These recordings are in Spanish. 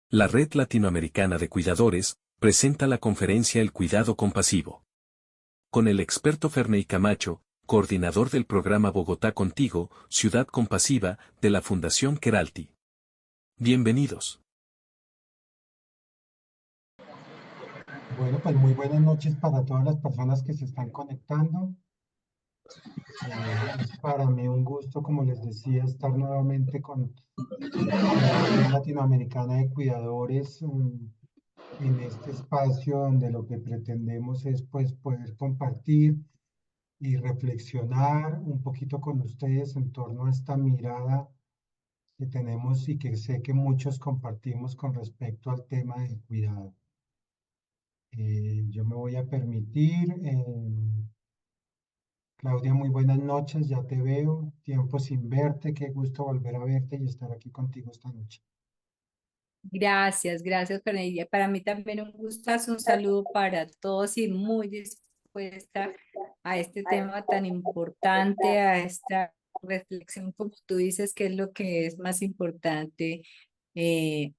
La Red Latinoamericana de Cuidadores presenta la conferencia El Cuidado Compasivo. Con el experto Ferney Camacho, coordinador del programa Bogotá Contigo, Ciudad Compasiva, de la Fundación Queralty. Bienvenidos. Bueno, pues muy buenas noches para todas las personas que se están conectando. Es para mí un gusto, como les decía, estar nuevamente con la Red Latinoamericana de Cuidadores en este espacio donde lo que pretendemos es pues poder compartir y reflexionar un poquito con ustedes en torno a esta mirada que tenemos y que sé que muchos compartimos con respecto al tema del cuidado. Yo me voy a permitir, Claudia, muy buenas noches, ya te veo, tiempo sin verte, qué gusto volver a verte y estar aquí contigo esta noche. Gracias, Cornelia. Para mí también un gustazo, un saludo para todos y muy dispuesta a este tema tan importante, a esta reflexión, como tú dices, que es lo que es más importante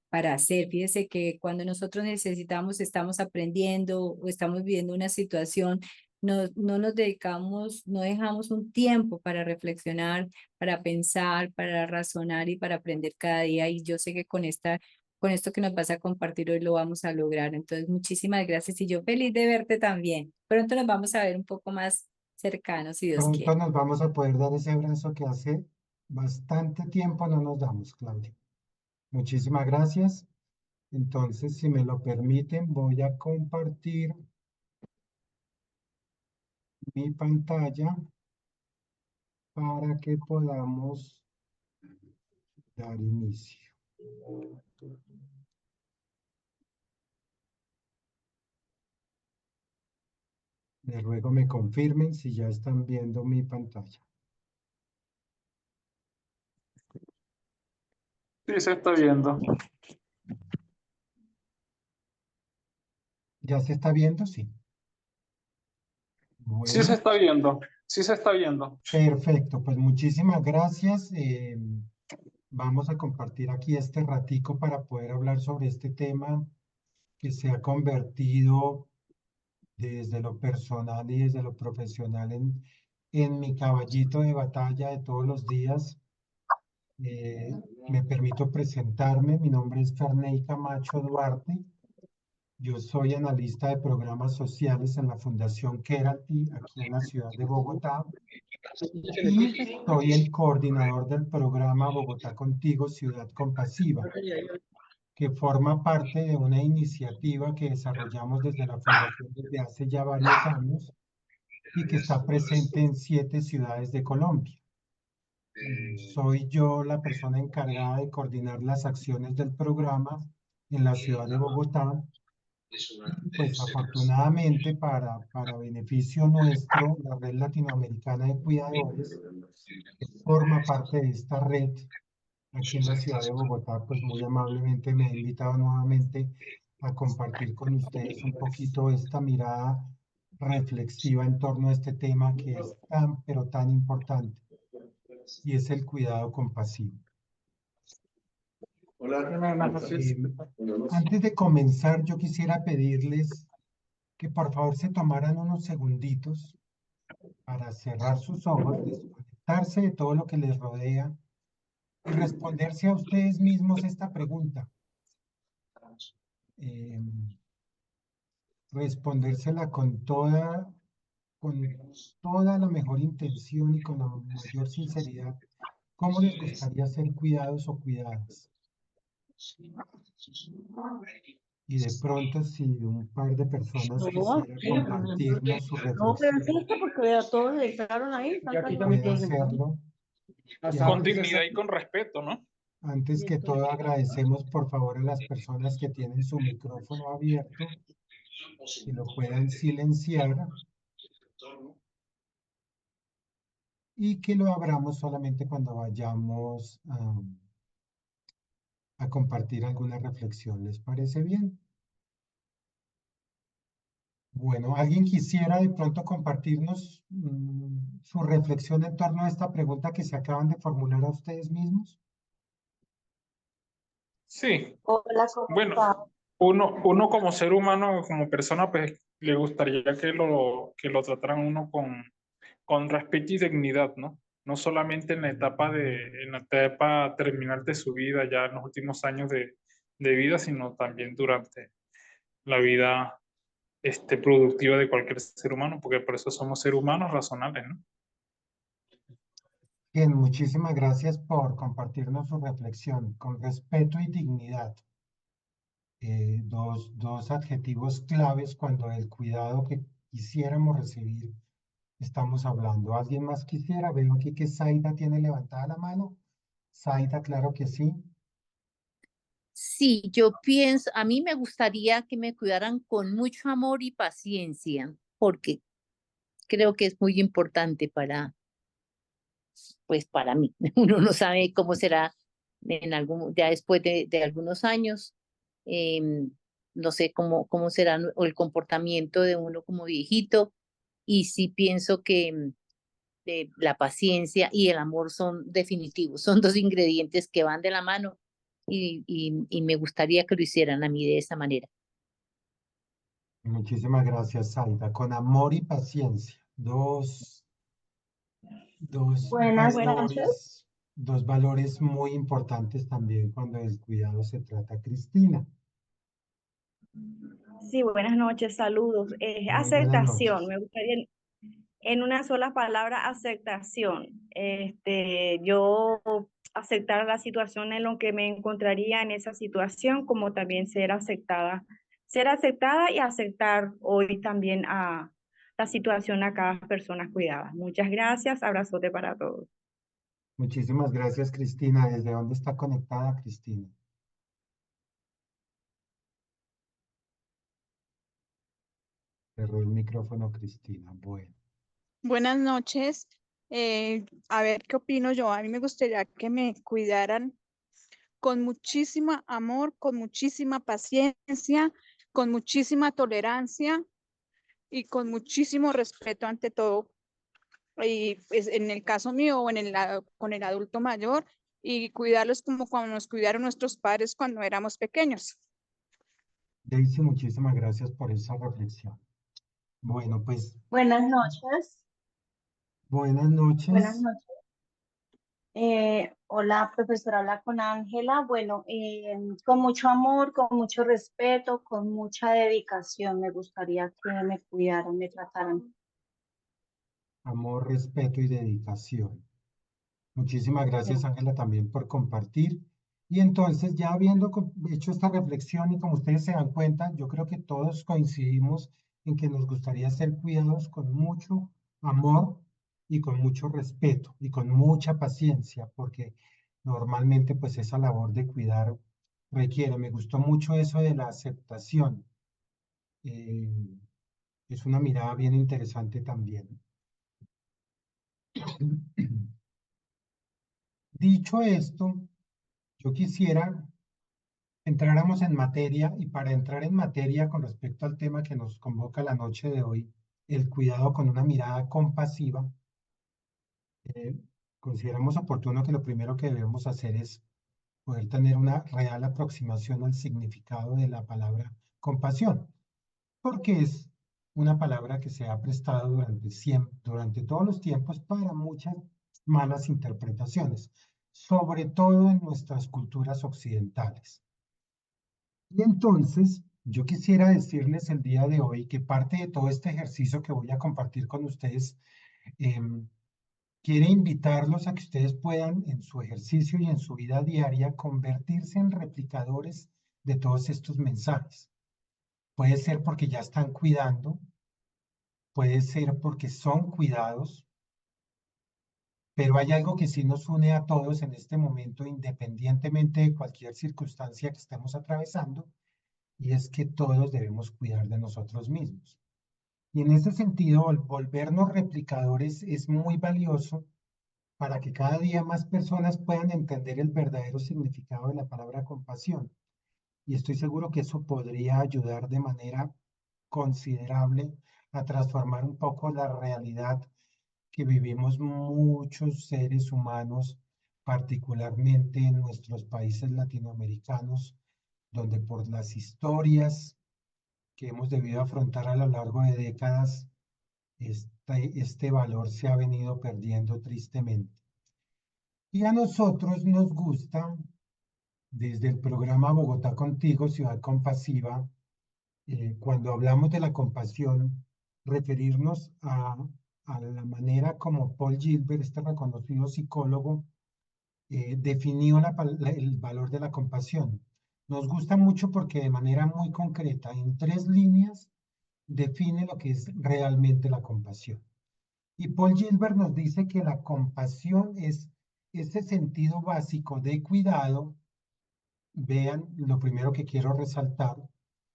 para hacer. Fíjese que cuando nosotros necesitamos, estamos aprendiendo o estamos viviendo una situación, no nos dedicamos, no dejamos un tiempo para reflexionar, para pensar, para razonar y para aprender cada día. Y yo sé que con esto que nos vas a compartir hoy lo vamos a lograr. Entonces, muchísimas gracias y yo feliz de verte también. Pronto nos vamos a ver un poco más cercanos, si Dios Pronto quiere. nos vamos a poder dar ese abrazo que hace bastante tiempo no nos damos, Claudia. Muchísimas gracias. Entonces, si me lo permiten, voy a compartir mi pantalla para que podamos dar inicio. De ruego me confirmen si ya están viendo mi pantalla. Sí, se está viendo. ¿Ya se está viendo? Sí. Sí se Bueno, está viendo. Sí se está viendo. perfecto. Pues muchísimas gracias. Vamos a compartir aquí este ratico para poder hablar sobre este tema que se ha convertido desde lo personal y desde lo profesional en mi caballito de batalla de todos los días. Me permito presentarme. Mi nombre es Ferney Camacho Duarte. Yo soy analista de programas sociales en la Fundación Queralty, aquí en la ciudad de Bogotá, y soy el coordinador del programa Bogotá Contigo, Ciudad Compasiva, que forma parte de una iniciativa que desarrollamos desde la Fundación desde hace ya varios años y que está presente en 7 ciudades de Colombia. Soy yo la persona encargada de coordinar las acciones del programa en la ciudad de Bogotá. Pues afortunadamente para beneficio nuestro, la Red Latinoamericana de Cuidadores forma parte de esta red aquí en la ciudad de Bogotá, pues muy amablemente me ha invitado nuevamente a compartir con ustedes un poquito esta mirada reflexiva en torno a este tema que es tan, pero tan importante, y es el cuidado compasivo. Eh, Antes de comenzar, yo quisiera pedirles que por favor se tomaran unos segunditos para cerrar sus ojos, desconectarse de todo lo que les rodea y responderse a ustedes mismos esta pregunta. Eh, Respondérsela con toda la mejor intención y con la mayor sinceridad. ¿Cómo les gustaría ser cuidados o cuidadas? Y de pronto, si un par de personas quisiera compartirnos su No, pero reflexión, es porque vea, todos se dejaron ahí. puede hacerlo. Y Con dignidad y con respeto, ¿no? antes que todo, agradecemos por favor a las personas que tienen su micrófono abierto, que lo puedan silenciar y que lo abramos solamente cuando vayamos a compartir alguna reflexión. ¿Les parece bien? Bueno, ¿alguien quisiera de pronto compartirnos su reflexión en torno a esta pregunta que se acaban de formular a ustedes mismos? Sí, Hola, ¿cómo bueno, estás? uno como ser humano, como persona, pues le gustaría que lo trataran uno con respeto y dignidad, ¿no? No solamente en la etapa terminal de su vida, ya en los últimos años de vida, sino también durante la vida productiva de cualquier ser humano, porque por eso somos seres humanos razonables, ¿no? Bien, muchísimas gracias por compartirnos su reflexión con respeto y dignidad. Dos adjetivos claves cuando del cuidado que quisiéramos recibir estamos hablando. ¿Alguien más quisiera? Veo aquí que Zaida tiene levantada la mano. Zaida, claro que sí. Sí, yo pienso, a mí me gustaría que me cuidaran con mucho amor y paciencia, porque creo que es muy importante pues para mí. Uno no sabe cómo será ya después de algunos años, em, no sé cómo será o el comportamiento de uno como viejito, y sí pienso que la paciencia y el amor son definitivos, son dos ingredientes que van de la mano y me gustaría que lo hicieran a mí de esa manera. Muchísimas gracias, Zaida. Con amor y paciencia. Dos Buenas noches. valores, dos valores muy importantes también cuando del cuidado se trata, Cristina. Sí, buenas noches, saludos. Muy buenas Aceptación, noches. me gustaría en una sola palabra, aceptación. Yo aceptar la situación en lo que me encontraría en esa situación, como también ser aceptada y aceptar hoy también a la situación a cada persona cuidada. Muchas gracias, abrazote para todos. Muchísimas gracias, Cristina. ¿Desde dónde está conectada, Cristina? Cerró el micrófono, Cristina. Bueno. Buenas noches. A ver qué opino yo. A mí me gustaría que me cuidaran con muchísimo amor, con muchísima paciencia, con muchísima tolerancia y con muchísimo respeto ante todo. Y pues, en el caso mío o con el adulto mayor, y cuidarlos como cuando nos cuidaron nuestros padres cuando éramos pequeños. Daisy, muchísimas gracias por esa reflexión. Bueno, pues Buenas noches. buenas Buenas noches. noches. Hola, profesora, habla con Ángela. Bueno, con mucho amor, con mucho respeto, con mucha dedicación, me gustaría que me cuidaran, me trataran. Amor, respeto y dedicación. Muchísimas gracias, Ángela, también por compartir. Y entonces, ya habiendo hecho esta reflexión y como ustedes se dan cuenta, yo creo que todos coincidimos en que nos gustaría ser cuidados con mucho amor y con mucho respeto y con mucha paciencia, porque normalmente pues esa labor de cuidar requiere. Me gustó mucho eso de la aceptación. Eh, es una mirada bien interesante también. Dicho esto, yo quisiera entráramos en materia y para entrar en materia con respecto al tema que nos convoca la noche de hoy, el cuidado con una mirada compasiva, eh, consideramos oportuno que lo primero que debemos hacer es poder tener una real aproximación al significado de la palabra compasión, porque es una palabra que se ha prestado durante todos los tiempos para muchas malas interpretaciones, sobre todo en nuestras culturas occidentales. Y entonces, yo quisiera decirles el día de hoy que parte de todo este ejercicio que voy a compartir con ustedes, em, quiere invitarlos a que ustedes puedan en su ejercicio y en su vida diaria convertirse en replicadores de todos estos mensajes. Puede ser porque ya están cuidando, puede ser porque son cuidados, pero hay algo que sí nos une a todos en este momento, independientemente de cualquier circunstancia que estemos atravesando, y es que todos debemos cuidar de nosotros mismos. Y en ese sentido, volvernos replicadores es muy valioso para que cada día más personas puedan entender el verdadero significado de la palabra compasión. Y estoy seguro que eso podría ayudar de manera considerable a transformar un poco la realidad que vivimos muchos seres humanos particularmente en nuestros países latinoamericanos, donde por las historias que hemos debido afrontar a lo largo de décadas, este valor se ha venido perdiendo tristemente. Y a nosotros nos gusta, desde el programa Bogotá Contigo, Ciudad Compasiva, cuando hablamos de la compasión, referirnos a la manera como Paul Gilbert, este reconocido psicólogo, definió el valor de la compasión. Nos gusta mucho porque de manera muy concreta, en 3 líneas, define lo que es realmente la compasión. Y Paul Gilbert nos dice que la compasión es ese sentido básico de cuidado. Vean, lo primero que quiero resaltar,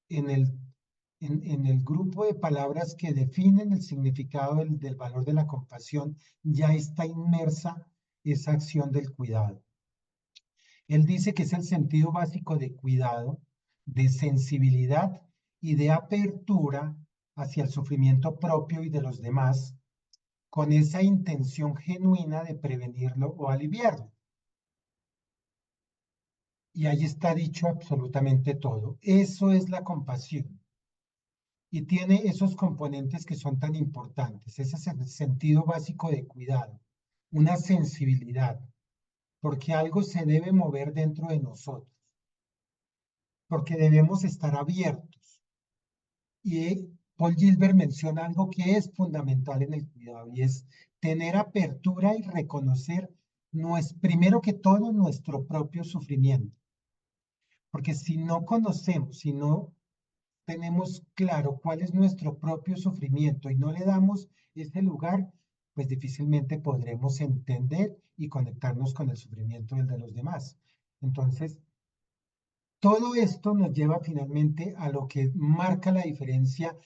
en el grupo de palabras que definen el significado del valor de la compasión, ya está inmersa esa acción del cuidado. Él dice que es el sentido básico de cuidado, de sensibilidad y de apertura hacia el sufrimiento propio y de los demás, con esa intención genuina de prevenirlo o aliviarlo. Y ahí está dicho absolutamente todo. Eso es la compasión. Y tiene esos componentes que son tan importantes. Ese es el sentido básico de cuidado, una sensibilidad, porque algo se debe mover dentro de nosotros, porque debemos estar abiertos. Y Paul Gilbert menciona algo que es fundamental en el cuidado y es tener apertura y reconocer primero que todo nuestro propio sufrimiento. Porque si no conocemos, si no tenemos claro cuál es nuestro propio sufrimiento y no le damos ese lugar, pues difícilmente podremos entender y conectarnos con el sufrimiento del de los demás. Entonces, todo esto nos lleva finalmente a lo que marca la diferencia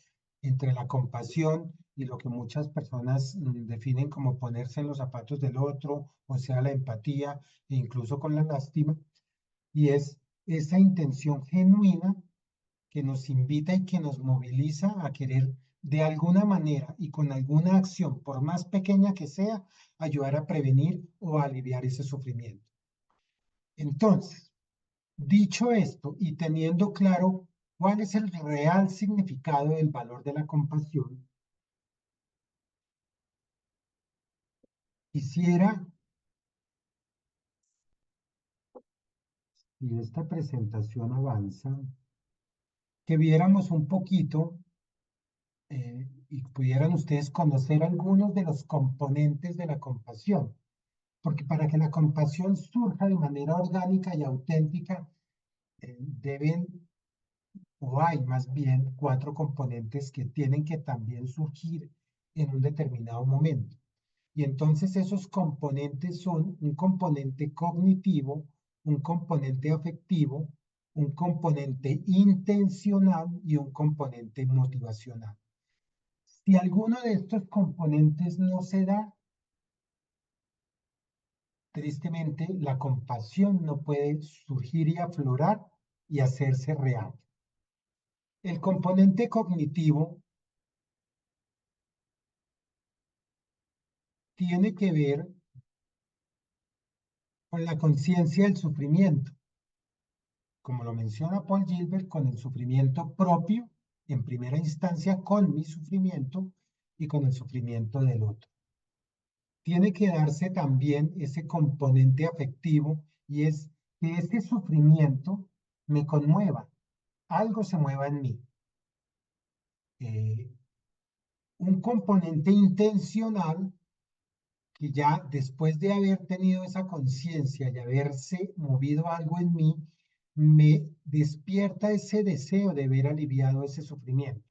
entre la compasión y lo que muchas personas definen como ponerse en los zapatos del otro, o sea, la empatía e incluso con la lástima, y es esa intención genuina que nos invita y que nos moviliza a querer de alguna manera y con alguna acción, por más pequeña que sea, ayudar a prevenir o a aliviar ese sufrimiento. Entonces, dicho esto y teniendo claro cuál es el real significado del valor de la compasión, quisiera, y esta presentación avanza, que viéramos un poquito y pudieran ustedes conocer algunos de los componentes de la compasión. Porque para que la compasión surja de manera orgánica y auténtica, o hay más bien 4 componentes que tienen que también surgir en un determinado momento. Y entonces esos componentes son un componente cognitivo, un componente afectivo, un componente intencional y un componente motivacional. Si alguno de estos componentes no se da, tristemente, la compasión no puede surgir y aflorar y hacerse real. El componente cognitivo tiene que ver con la conciencia del sufrimiento, como lo menciona Paul Gilbert, con el sufrimiento propio, en primera instancia con mi sufrimiento y con el sufrimiento del otro. Tiene que darse también ese componente afectivo y es que ese sufrimiento me conmueva, algo se mueva en mí. Un componente intencional que ya después de haber tenido esa conciencia y haberse movido algo en mí, me despierta ese deseo de ver aliviado ese sufrimiento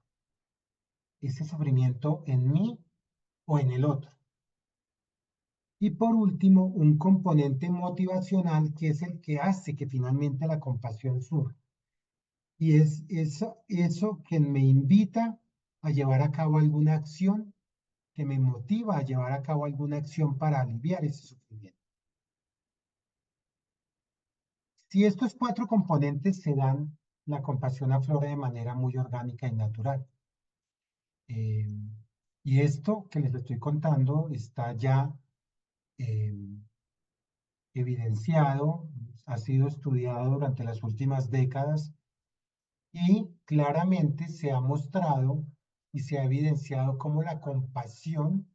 en mí o en el otro. Y por último, un componente motivacional que es el que hace que finalmente la compasión surja. Y es eso que me invita a llevar a cabo alguna acción, que me motiva a llevar a cabo alguna acción para aliviar ese sufrimiento. Si estos 4 componentes se dan, la compasión aflora de manera muy orgánica y natural. Y esto que les estoy contando está ya evidenciado, ha sido estudiado durante las últimas décadas y claramente se ha mostrado y se ha evidenciado cómo la compasión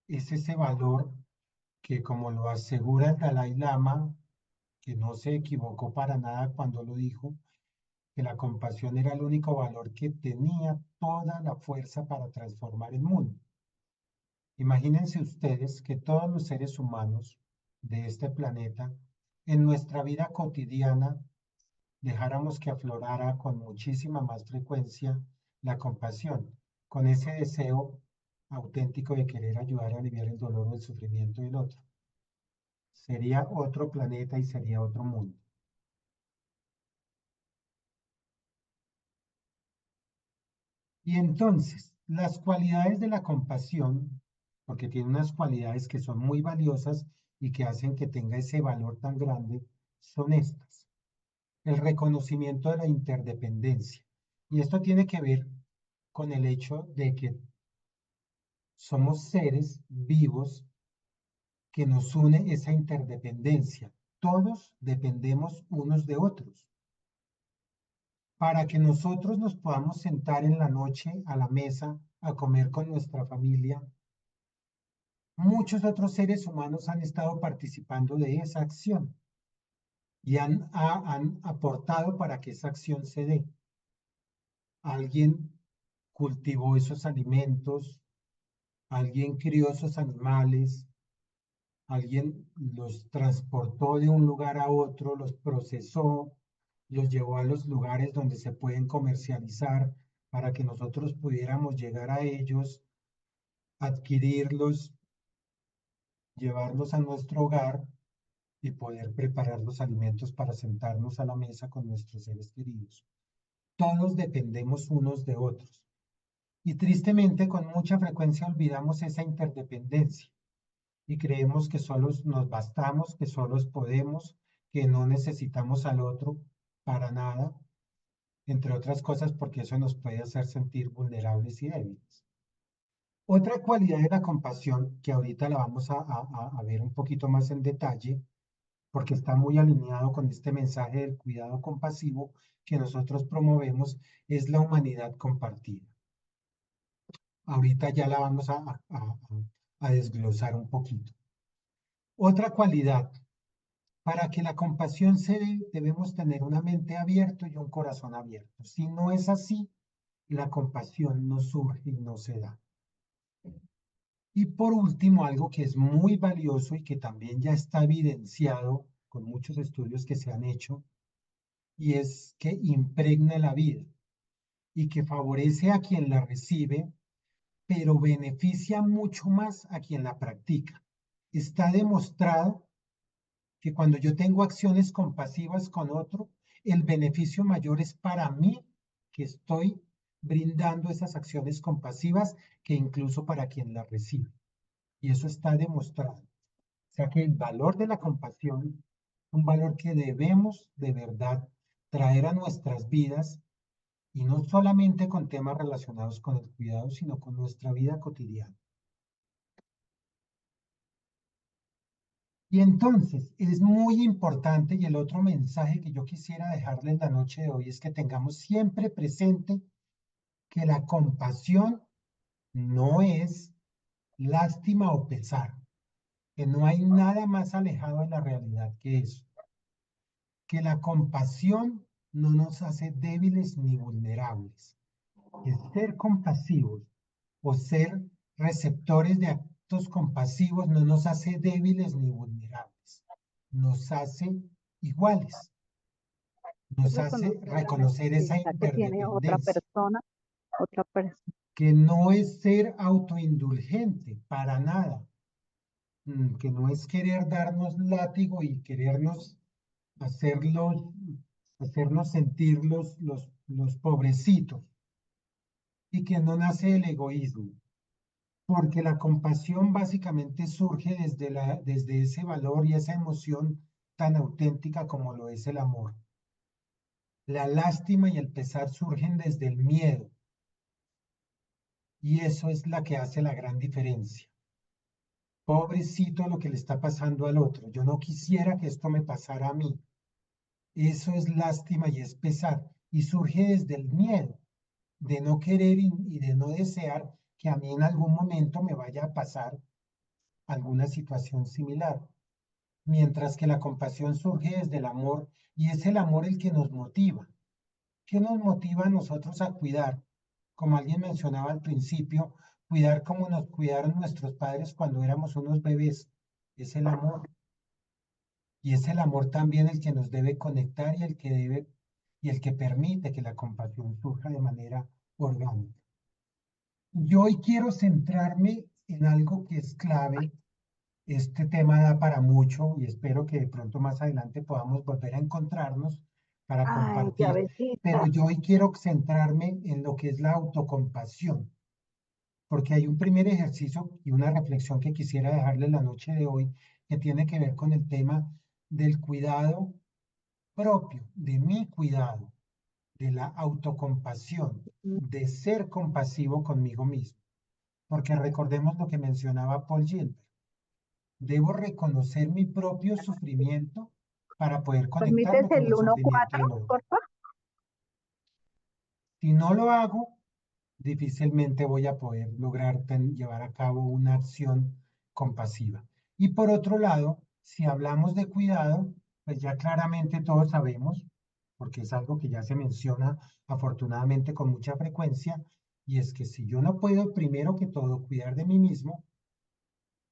es ese valor que, como lo asegura el Dalai Lama, que no se equivocó para nada cuando lo dijo, que la compasión era el único valor que tenía toda la fuerza para transformar el mundo. Imagínense ustedes que todos los seres humanos de este planeta, en nuestra vida cotidiana, dejáramos que aflorara con muchísima más frecuencia la compasión, con ese deseo auténtico de querer ayudar a aliviar el dolor o el sufrimiento del otro. Sería otro planeta y sería otro mundo. Y entonces, las cualidades de la compasión, porque tiene unas cualidades que son muy valiosas y que hacen que tenga ese valor tan grande, son estas. El reconocimiento de la interdependencia. Y esto tiene que ver con el hecho de que somos seres vivos que nos une esa interdependencia. Todos dependemos unos de otros. Para que nosotros nos podamos sentar en la noche a la mesa a comer con nuestra familia, muchos otros seres humanos han estado participando de esa acción y han aportado para que esa acción se dé. Alguien cultivó esos alimentos, alguien crió esos animales, alguien los transportó de un lugar a otro, los procesó, los llevó a los lugares donde se pueden comercializar para que nosotros pudiéramos llegar a ellos, adquirirlos, llevarlos a nuestro hogar y poder preparar los alimentos para sentarnos a la mesa con nuestros seres queridos. Todos dependemos unos de otros. Y tristemente, con mucha frecuencia olvidamos esa interdependencia y creemos que solos nos bastamos, que solos podemos, que no necesitamos al otro para nada, entre otras cosas porque eso nos puede hacer sentir vulnerables y débiles. Otra cualidad de la compasión, que ahorita la vamos a ver un poquito más en detalle, porque está muy alineado con este mensaje del cuidado compasivo que nosotros promovemos, es la humanidad compartida. Ahorita ya la vamos a desglosar un poquito. Otra cualidad, para que la compasión se dé, debemos tener una mente abierta y un corazón abierto. Si no es así, la compasión no surge y no se da. Y por último, algo que es muy valioso y que también ya está evidenciado con muchos estudios que se han hecho, y es que impregna la vida y que favorece a quien la recibe, pero beneficia mucho más a quien la practica. Está demostrado que cuando yo tengo acciones compasivas con otro, el beneficio mayor es para mí, que estoy brindando esas acciones compasivas, que incluso para quien las recibe. Y eso está demostrado. O sea que el valor de la compasión, un valor que debemos de verdad traer a nuestras vidas, y no solamente con temas relacionados con el cuidado, sino con nuestra vida cotidiana. Y entonces es muy importante, y el otro mensaje que yo quisiera dejarles la noche de hoy es que tengamos siempre presente que la compasión no es lástima o pesar, que no hay nada más alejado de la realidad que eso, que la compasión no nos hace débiles ni vulnerables, que ser compasivos o ser receptores de actos compasivos no nos hace débiles ni vulnerables, nos hace iguales, nos hace reconocer esa interdependencia, que no es ser autoindulgente para nada, que no es querer darnos látigo y querernos hacernos sentir los pobrecitos, y que no nace el egoísmo, porque la compasión básicamente surge desde ese valor y esa emoción tan auténtica como lo es el amor. La lástima y el pesar surgen desde el miedo, y eso es la que hace la gran diferencia. pobrecito lo que le está pasando al otro, yo no quisiera que esto me pasara a mí. Eso es lástima y es pesar, y surge desde el miedo de no querer y de no desear que a mí en algún momento me vaya a pasar alguna situación similar. Mientras que la compasión surge desde el amor, y es el amor el que nos motiva. ¿Qué nos motiva a nosotros a cuidar? Como alguien mencionaba al principio, cuidar como nos cuidaron nuestros padres cuando éramos unos bebés. Es el amor. Y es el amor también el que nos debe conectar y el que permite que la compasión surja de manera orgánica. Yo hoy quiero centrarme en algo que es clave. Este tema da para mucho y espero que de pronto más adelante podamos volver a encontrarnos para Ay, compartir. Pero llavecita. yo hoy quiero centrarme en lo que es la autocompasión, porque hay un primer ejercicio y una reflexión que quisiera dejarle la noche de hoy que tiene que ver con el tema del cuidado propio, de mi cuidado, de la autocompasión, de ser compasivo conmigo mismo. Porque recordemos lo que mencionaba Paul Gilbert. Debo reconocer mi propio sufrimiento para poder ¿Permites conectarme con el el sufrimiento 1-4, del otro. porfa? Si no lo hago, difícilmente voy a poder lograr llevar a cabo una acción compasiva. Y por otro lado, si hablamos de cuidado, pues ya claramente todos sabemos, porque es algo que ya se menciona afortunadamente con mucha frecuencia, y es que si yo no puedo primero que todo cuidar de mí mismo,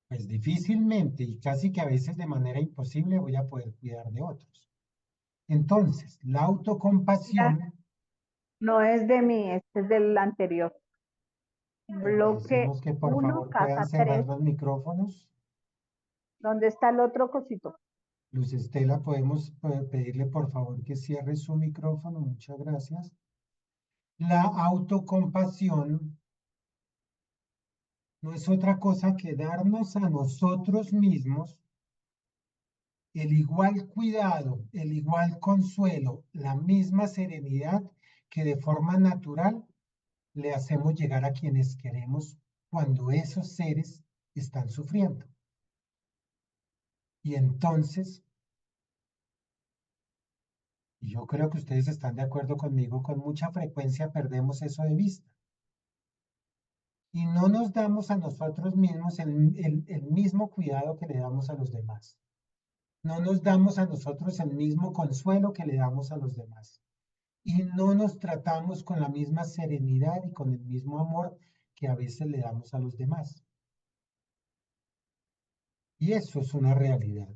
pues difícilmente y casi que a veces de manera imposible voy a poder cuidar de otros. Entonces, la Ya, autocompasión, no es de mí, este es del anterior. Bloque agradecemos que por 1, favor puedan casa cerrar 3. los micrófonos. ¿Dónde está el otro cosito? Luz Estela, podemos pedirle por favor que cierre su micrófono. Muchas gracias. La autocompasión no es otra cosa que darnos a nosotros mismos el igual cuidado, el igual consuelo, la misma serenidad que de forma natural le hacemos llegar a quienes queremos cuando esos seres están sufriendo. Y entonces, y yo creo que ustedes están de acuerdo conmigo, con mucha frecuencia perdemos eso de vista. Y no nos damos a nosotros mismos el mismo cuidado que le damos a los demás. No nos damos a nosotros el mismo consuelo que le damos a los demás. Y no nos tratamos con la misma serenidad y con el mismo amor que a veces le damos a los demás. Y eso es una realidad.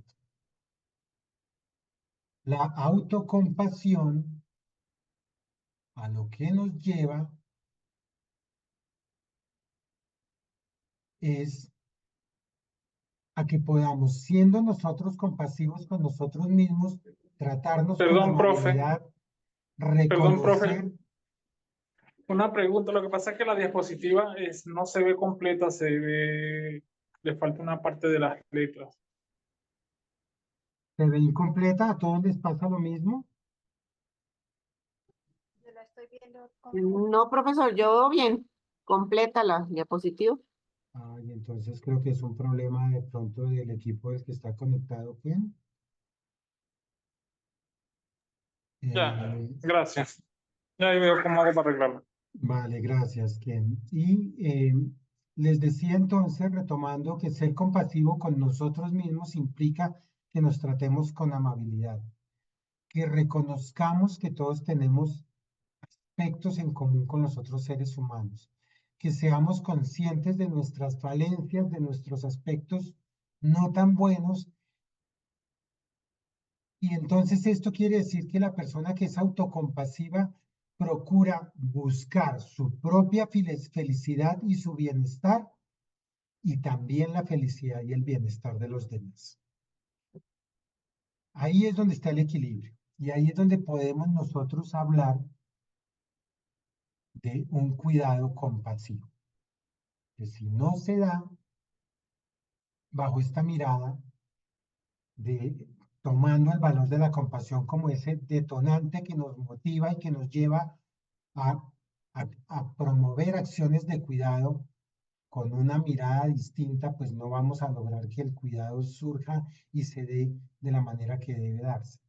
La autocompasión a lo que nos lleva es a que podamos, siendo nosotros compasivos con nosotros mismos, tratarnos con Perdón, profe. amabilidad, Perdón, profe. reconocer. Una pregunta, lo que pasa es que la diapositiva no se ve completa, le falta una parte de las letras. ¿Se ve incompleta? ¿A todos les pasa lo mismo? No, profesor, yo veo bien. Completa la diapositiva. Ay, entonces creo que es un problema de pronto del equipo del que está conectado. ¿Quién? Ya, gracias. Ya ahí veo cómo hago para arreglarlo. Vale, gracias, Ken. Y les decía entonces, retomando, que ser compasivo con nosotros mismos implica que nos tratemos con amabilidad, que reconozcamos que todos tenemos aspectos en común con los otros seres humanos, que seamos conscientes de nuestras falencias, de nuestros aspectos no tan buenos. Y entonces esto quiere decir que la persona que es autocompasiva procura buscar su propia felicidad y su bienestar y también la felicidad y el bienestar de los demás. Ahí es donde está el equilibrio y ahí es donde podemos nosotros hablar de un cuidado compasivo. Que si no se da bajo esta mirada de tomando el valor de la compasión como ese detonante que nos motiva y que nos lleva a promover acciones de cuidado, con una mirada distinta, pues no vamos a lograr que el cuidado surja y se dé de la manera que debe darse.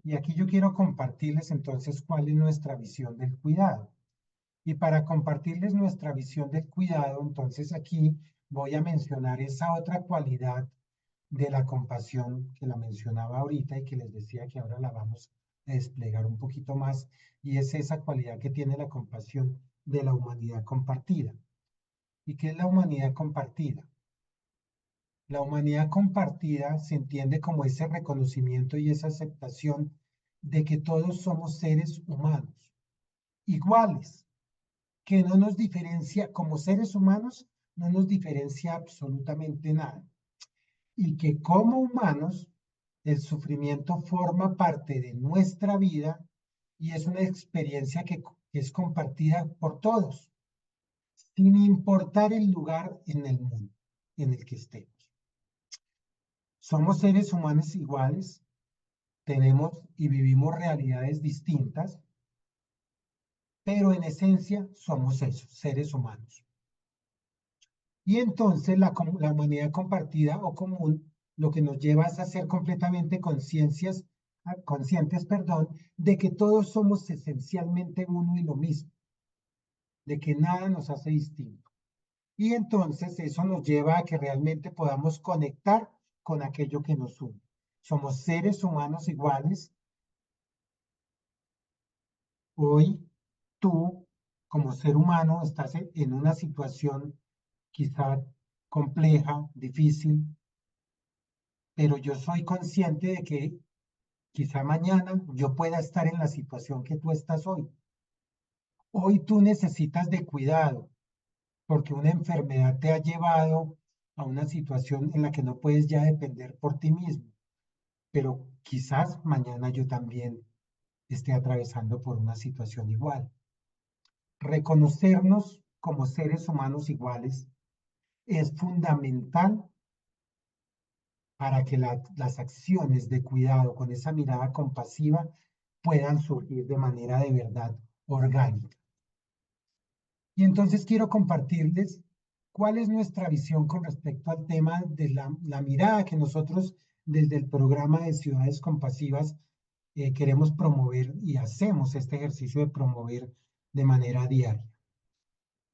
Y aquí yo quiero compartirles entonces cuál es nuestra visión del cuidado. Y para compartirles nuestra visión del cuidado, entonces aquí voy a mencionar esa otra cualidad de la compasión que la mencionaba ahorita y que les decía que ahora la vamos a desplegar un poquito más, y es esa cualidad que tiene la compasión de la humanidad compartida. ¿Y qué es la humanidad compartida? La humanidad compartida se entiende como ese reconocimiento y esa aceptación de que todos somos seres humanos, iguales, que no nos diferencia, como seres humanos, no nos diferencia absolutamente nada. Y que como humanos, el sufrimiento forma parte de nuestra vida y es una experiencia que es compartida por todos, sin importar el lugar en el mundo en el que estemos. Somos seres humanos iguales, tenemos y vivimos realidades distintas, pero en esencia somos eso, seres humanos. Y entonces la humanidad compartida o común lo que nos lleva es a ser completamente conscientes, de que todos somos esencialmente uno y lo mismo, de que nada nos hace distinto. Y entonces eso nos lleva a que realmente podamos conectar con aquello que nos une. Somos seres humanos iguales. Hoy tú, como ser humano, estás en una situación quizá compleja, difícil, pero yo soy consciente de que quizá mañana yo pueda estar en la situación que tú estás hoy. Hoy tú necesitas de cuidado porque una enfermedad te ha llevado a una situación en la que no puedes ya depender por ti mismo, pero quizás mañana yo también esté atravesando por una situación igual. Reconocernos como seres humanos iguales es fundamental para que las acciones de cuidado con esa mirada compasiva puedan surgir de manera de verdad orgánica. Y entonces quiero compartirles cuál es nuestra visión con respecto al tema de la mirada que nosotros desde el programa de Ciudades Compasivas queremos promover y hacemos este ejercicio de promover de manera diaria.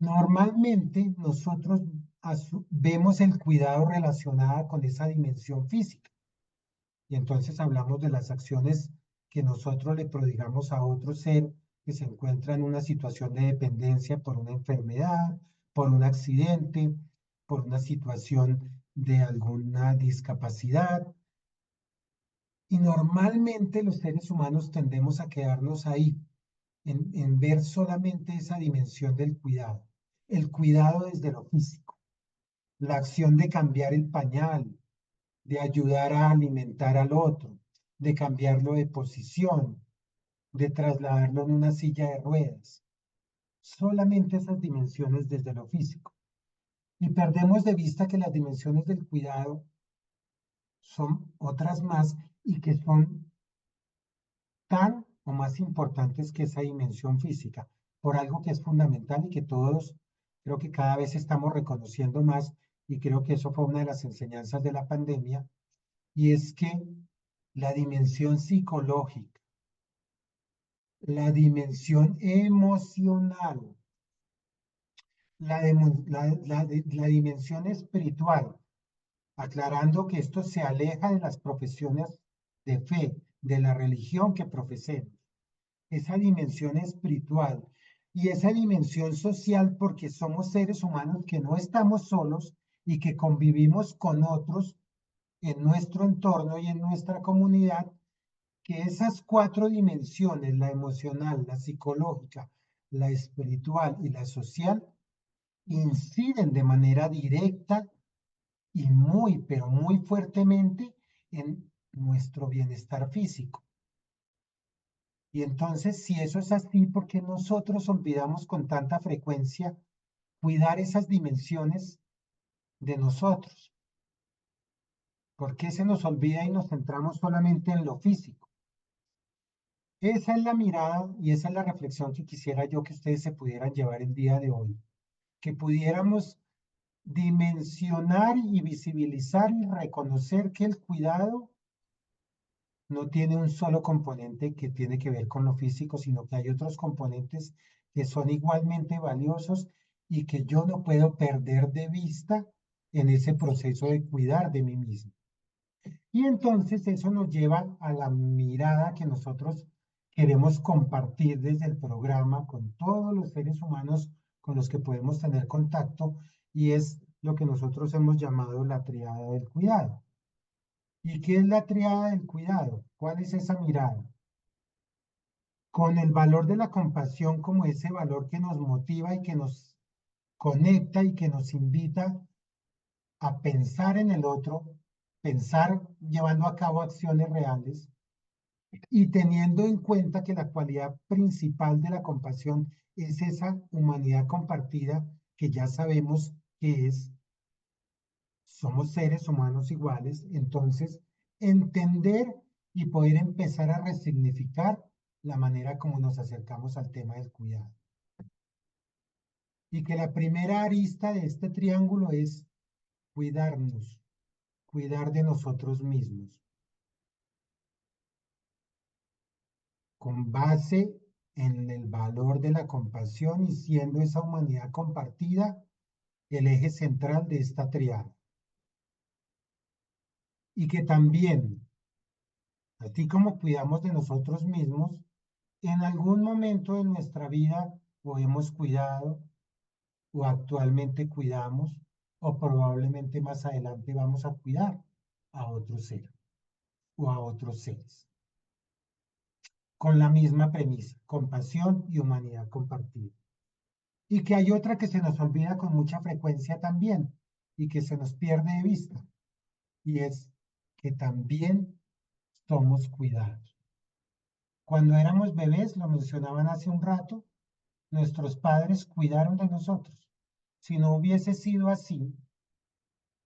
Normalmente nosotros vemos el cuidado relacionado con esa dimensión física. Y entonces hablamos de las acciones que nosotros le prodigamos a otro ser que se encuentra en una situación de dependencia por una enfermedad, por un accidente, por una situación de alguna discapacidad. Y normalmente los seres humanos tendemos a quedarnos ahí, en ver solamente esa dimensión del cuidado. El cuidado desde lo físico, la acción de cambiar el pañal, de ayudar a alimentar al otro, de cambiarlo de posición, de trasladarlo en una silla de ruedas. Solamente esas dimensiones desde lo físico. Y perdemos de vista que las dimensiones del cuidado son otras más y que son tan o más importantes que esa dimensión física, por algo que es fundamental y que todos creo que cada vez estamos reconociendo más, y creo que eso fue una de las enseñanzas de la pandemia, y es que la dimensión psicológica, la dimensión emocional, la dimensión espiritual, aclarando que esto se aleja de las profesiones de fe, de la religión que profesemos, esa dimensión espiritual y esa dimensión social, porque somos seres humanos que no estamos solos y que convivimos con otros en nuestro entorno y en nuestra comunidad, que esas cuatro dimensiones, la emocional, la psicológica, la espiritual y la social, inciden de manera directa y muy, pero muy fuertemente en nuestro bienestar físico. Y entonces, si eso es así, ¿por qué nosotros olvidamos con tanta frecuencia cuidar esas dimensiones de nosotros? ¿Por qué se nos olvida y nos centramos solamente en lo físico? Esa es la mirada y esa es la reflexión que quisiera yo que ustedes se pudieran llevar el día de hoy. Que pudiéramos dimensionar y visibilizar y reconocer que el cuidado no tiene un solo componente que tiene que ver con lo físico, sino que hay otros componentes que son igualmente valiosos y que yo no puedo perder de vista en ese proceso de cuidar de mí mismo. Y entonces eso nos lleva a la mirada que nosotros queremos compartir desde el programa con todos los seres humanos con los que podemos tener contacto, y es lo que nosotros hemos llamado la triada del cuidado. ¿Y qué es la triada del cuidado? ¿Cuál es esa mirada? Con el valor de la compasión como ese valor que nos motiva y que nos conecta y que nos invita a pensar en el otro, pensar llevando a cabo acciones reales y teniendo en cuenta que la cualidad principal de la compasión es esa humanidad compartida que ya sabemos que es, somos seres humanos iguales, entonces entender y poder empezar a resignificar la manera como nos acercamos al tema del cuidado. Y que la primera arista de este triángulo es cuidarnos, cuidar de nosotros mismos, con base en el valor de la compasión y siendo esa humanidad compartida el eje central de esta triada. Y que también, así como cuidamos de nosotros mismos, en algún momento de nuestra vida o hemos cuidado o actualmente cuidamos o probablemente más adelante vamos a cuidar a otro ser o a otros seres. Con la misma premisa, compasión y humanidad compartida. Y que hay otra que se nos olvida con mucha frecuencia también y que se nos pierde de vista, y es que también somos cuidados. Cuando éramos bebés, lo mencionaban hace un rato, nuestros padres cuidaron de nosotros. Si no hubiese sido así,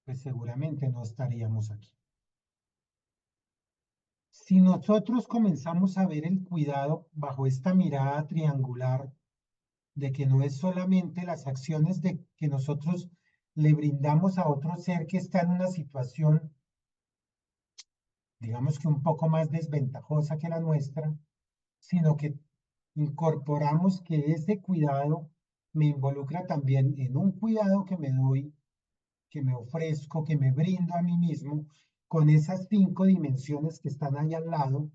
pues seguramente no estaríamos aquí. Si nosotros comenzamos a ver el cuidado bajo esta mirada triangular de que no es solamente las acciones de que nosotros le brindamos a otro ser que está en una situación, digamos que un poco más desventajosa que la nuestra, sino que incorporamos que ese cuidado me involucra también en un cuidado que me doy, que me ofrezco, que me brindo a mí mismo, con esas 5 dimensiones que están ahí al lado,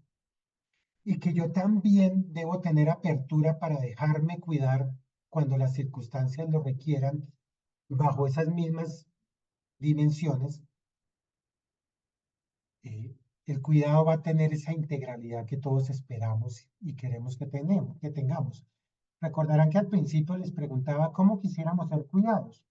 y que yo también debo tener apertura para dejarme cuidar cuando las circunstancias lo requieran, bajo esas mismas dimensiones. El cuidado va a tener esa integralidad que todos esperamos y queremos que tengamos. Recordarán que al principio les preguntaba cómo quisiéramos ser cuidados.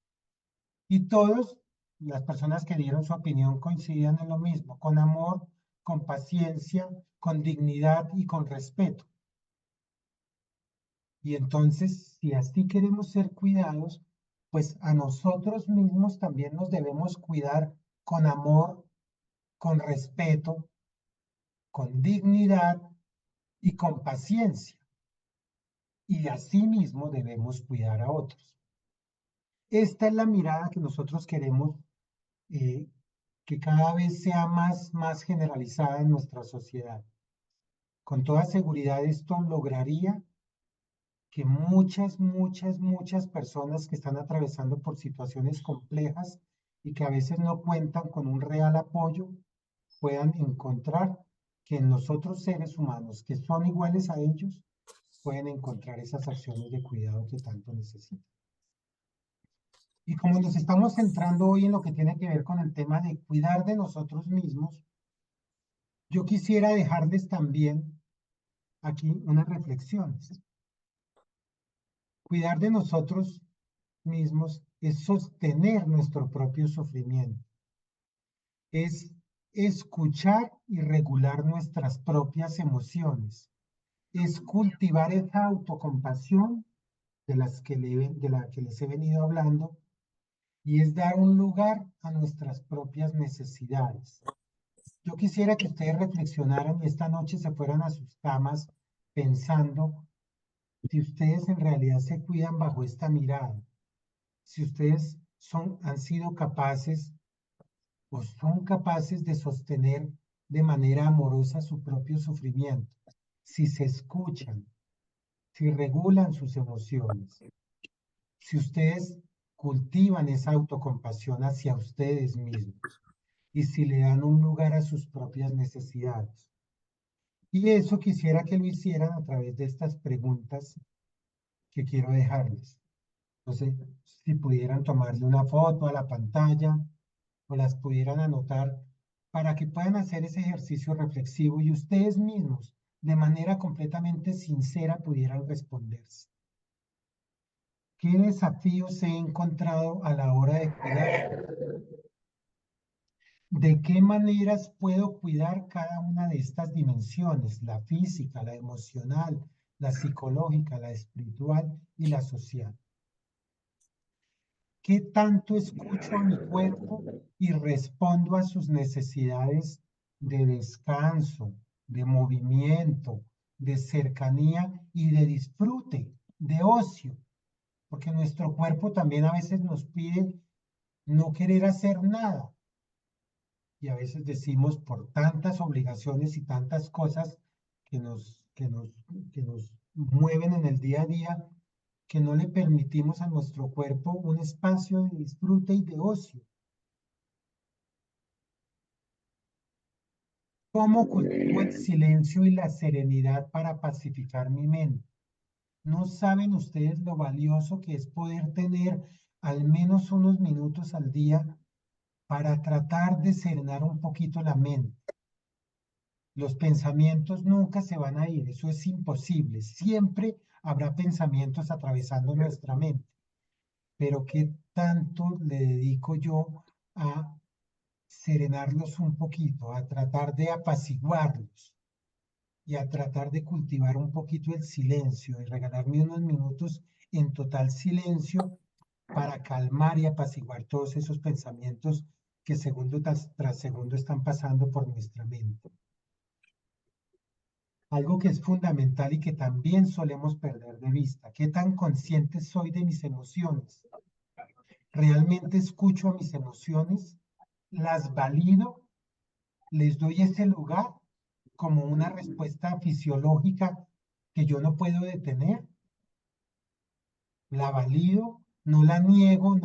Y todos, las personas que dieron su opinión, coincidían en lo mismo, con amor, con paciencia, con dignidad y con respeto. Y entonces, si así queremos ser cuidados, pues a nosotros mismos también nos debemos cuidar con amor, con respeto, con dignidad y con paciencia. Y asimismo debemos cuidar a otros. Esta es la mirada que nosotros queremos que cada vez sea más generalizada en nuestra sociedad. Con toda seguridad esto lograría que muchas personas que están atravesando por situaciones complejas y que a veces no cuentan con un real apoyo, puedan encontrar que en nosotros seres humanos que son iguales a ellos, pueden encontrar esas acciones de cuidado que tanto necesitan. Y como nos estamos centrando hoy en lo que tiene que ver con el tema de cuidar de nosotros mismos, yo quisiera dejarles también aquí unas reflexiones. Cuidar de nosotros mismos es sostener nuestro propio sufrimiento, es escuchar y regular nuestras propias emociones, es cultivar esa autocompasión de la que les he venido hablando, y es dar un lugar a nuestras propias necesidades. Yo quisiera que ustedes reflexionaran y esta noche se fueran a sus camas pensando si ustedes en realidad se cuidan bajo esta mirada, si ustedes han sido capaces o son capaces de sostener de manera amorosa su propio sufrimiento, si se escuchan, si regulan sus emociones, si ustedes cultivan esa autocompasión hacia ustedes mismos y si le dan un lugar a sus propias necesidades. Y eso quisiera que lo hicieran a través de estas preguntas que quiero dejarles. Entonces, si pudieran tomarle una foto a la pantalla o las pudieran anotar para que puedan hacer ese ejercicio reflexivo y ustedes mismos, de manera completamente sincera, pudieran responderse. ¿Qué desafíos he encontrado a la hora de cuidar? ¿De qué maneras puedo cuidar cada una de estas dimensiones? La física, la emocional, la psicológica, la espiritual y la social. ¿Qué tanto escucho a mi cuerpo y respondo a sus necesidades de descanso, de movimiento, de cercanía y de disfrute, de ocio? Porque nuestro cuerpo también a veces nos pide no querer hacer nada. Y a veces decimos por tantas obligaciones y tantas cosas que nos mueven en el día a día, que no le permitimos a nuestro cuerpo un espacio de disfrute y de ocio. ¿Cómo cultivo el silencio y la serenidad para pacificar mi mente? No saben ustedes lo valioso que es poder tener al menos unos minutos al día para tratar de serenar un poquito la mente. Los pensamientos nunca se van a ir, eso es imposible. Siempre habrá pensamientos atravesando nuestra mente. Pero ¿qué tanto le dedico yo a serenarlos un poquito, a tratar de apaciguarlos y a tratar de cultivar un poquito el silencio y regalarme unos minutos en total silencio para calmar y apaciguar todos esos pensamientos que segundo tras segundo están pasando por nuestra mente? Algo que es fundamental y que también solemos perder de vista: ¿qué tan consciente soy de mis emociones? ¿Realmente escucho a mis emociones? ¿Las valido? ¿Les doy ese lugar como una respuesta fisiológica que yo no puedo detener? ¿La valido? ¿No la niego?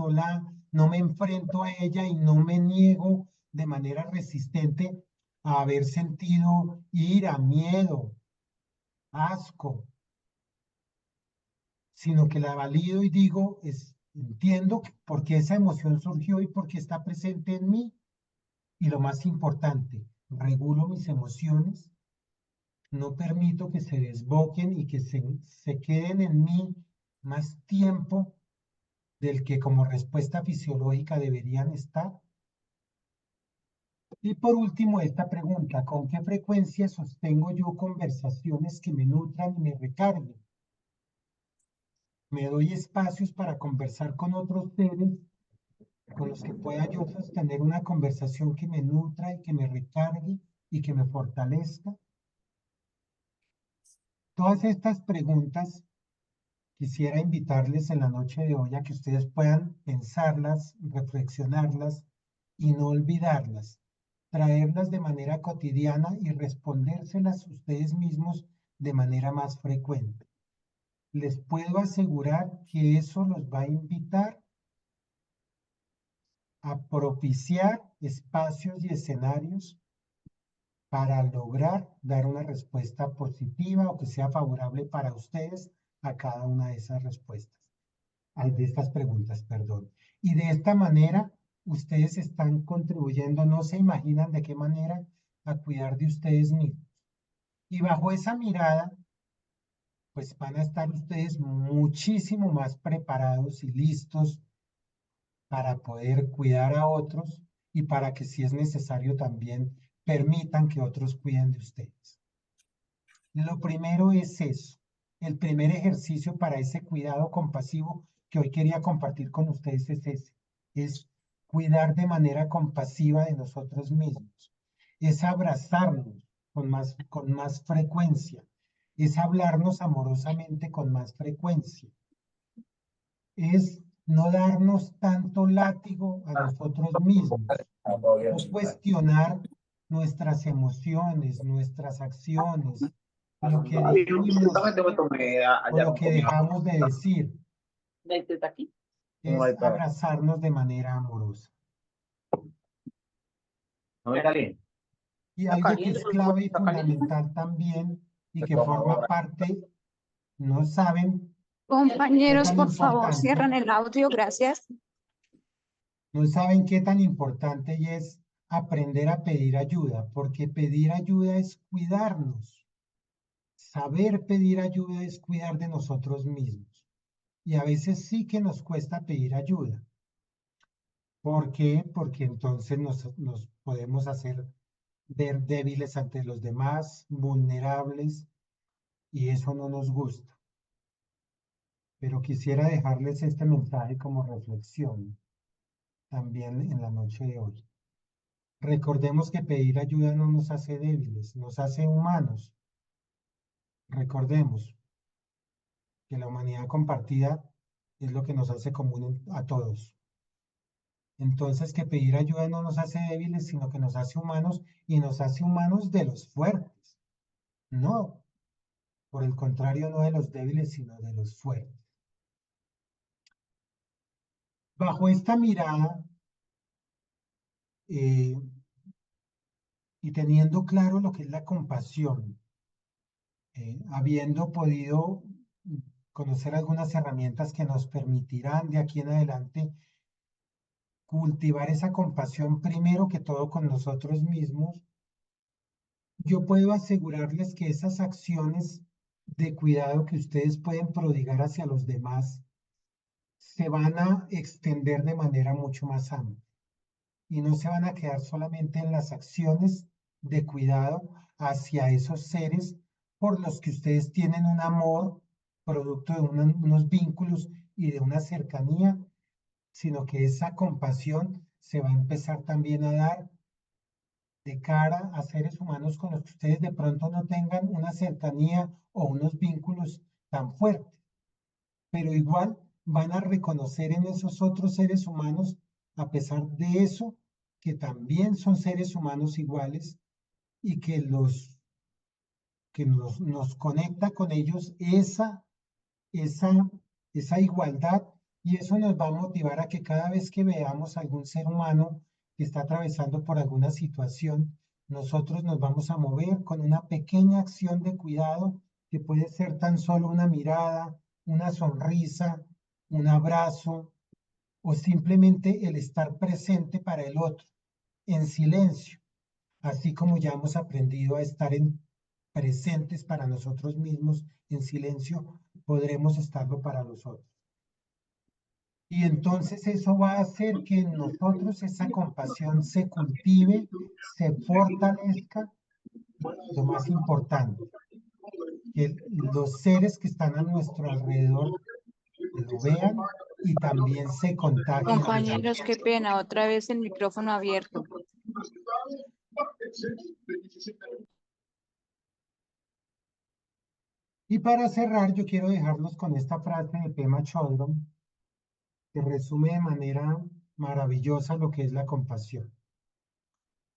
¿No me enfrento a ella y no me niego de manera resistente a haber sentido ira, miedo, asco? Sino que la valido y digo, entiendo por qué esa emoción surgió y por qué está presente en mí. Y lo más importante, regulo mis emociones, no permito que se desboquen y que se queden en mí más tiempo del que como respuesta fisiológica deberían estar. Y por último, esta pregunta: ¿con qué frecuencia sostengo yo conversaciones que me nutran y me recarguen? ¿Me doy espacios para conversar con otros seres con los que pueda yo sostener una conversación que me nutra y que me recargue y que me fortalezca? Todas estas preguntas quisiera invitarles en la noche de hoy a que ustedes puedan pensarlas, reflexionarlas y no olvidarlas, traerlas de manera cotidiana y respondérselas ustedes mismos de manera más frecuente. Les puedo asegurar que eso los va a invitar a propiciar espacios y escenarios para lograr dar una respuesta positiva o que sea favorable para ustedes a cada una de esas respuestas, de estas preguntas, perdón. Y de esta manera, ustedes están contribuyendo, no se imaginan de qué manera, a cuidar de ustedes mismos. Y bajo esa mirada, pues van a estar ustedes muchísimo más preparados y listos para poder cuidar a otros y para que, si es necesario, también permitan que otros cuiden de ustedes. Lo primero es eso. El primer ejercicio para ese cuidado compasivo que hoy quería compartir con ustedes es ese. Es cuidar de manera compasiva de nosotros mismos. Es abrazarnos con más frecuencia. Es hablarnos amorosamente con más frecuencia. Es no darnos tanto látigo a nosotros mismos, o cuestionar nuestras emociones, nuestras acciones, lo que dijimos o lo que dejamos de decir, es abrazarnos de manera amorosa. Y algo que es clave y fundamental también y que forma parte, no saben, Compañeros, tan por favor, importante. cierran el audio, gracias. no saben qué tan importante y es aprender a pedir ayuda, porque pedir ayuda es cuidarnos. Saber pedir ayuda es cuidar de nosotros mismos. Y a veces sí que nos cuesta pedir ayuda. ¿Por qué? Porque entonces nos podemos hacer ver débiles ante los demás, vulnerables, y eso no nos gusta. Pero quisiera dejarles este mensaje como reflexión también en la noche de hoy. Recordemos que pedir ayuda no nos hace débiles, nos hace humanos. Recordemos que la humanidad compartida es lo que nos hace común a todos. Entonces, que pedir ayuda no nos hace débiles, sino que nos hace humanos y nos hace humanos de los fuertes. No, por el contrario, no de los débiles, sino de los fuertes. Bajo esta mirada y teniendo claro lo que es la compasión, habiendo podido conocer algunas herramientas que nos permitirán de aquí en adelante cultivar esa compasión primero que todo con nosotros mismos, yo puedo asegurarles que esas acciones de cuidado que ustedes pueden prodigar hacia los demás se van a extender de manera mucho más amplia y no se van a quedar solamente en las acciones de cuidado hacia esos seres por los que ustedes tienen un amor producto de unos vínculos y de una cercanía, sino que esa compasión se va a empezar también a dar de cara a seres humanos con los que ustedes de pronto no tengan una cercanía o unos vínculos tan fuertes, pero igual van a reconocer en esos otros seres humanos, a pesar de eso, que también son seres humanos iguales y que nos conecta con ellos esa igualdad, y eso nos va a motivar a que cada vez que veamos a algún ser humano que está atravesando por alguna situación, nosotros nos vamos a mover con una pequeña acción de cuidado que puede ser tan solo una mirada, una sonrisa, un abrazo o simplemente el estar presente para el otro, en silencio, así como ya hemos aprendido a estar presentes para nosotros mismos en silencio, podremos estarlo para los otros. Y entonces eso va a hacer que en nosotros esa compasión se cultive, se fortalezca, lo más importante, que los seres que están a nuestro alrededor lo vean y también se contagien. Compañeros, qué pena, otra vez el micrófono abierto. Y para cerrar, yo quiero dejarlos con esta frase de Pema Chodron, que resume de manera maravillosa lo que es la compasión.